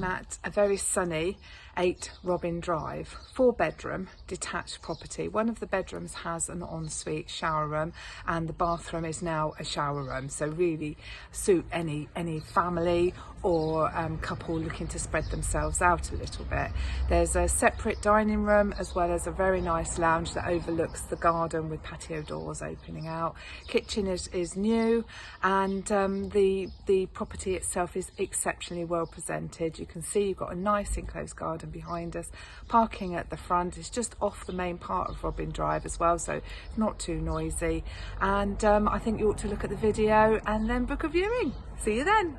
at a very sunny 8 Robin Drive, 4-bedroom detached property. One of the bedrooms has an ensuite shower room and the bathroom is now a shower room, so really suit any family or couple looking to spread themselves out a little bit. There's a separate dining room as well as a very nice lounge that overlooks the garden with patio doors opening out. Kitchen is new, and the property itself is exceptionally well presented. You can see you've got a nice enclosed garden behind us. Parking at the front is just off the main part of Robin Drive as well, so it's not too noisy. And I think you ought to look at the video and then book a viewing. See you then.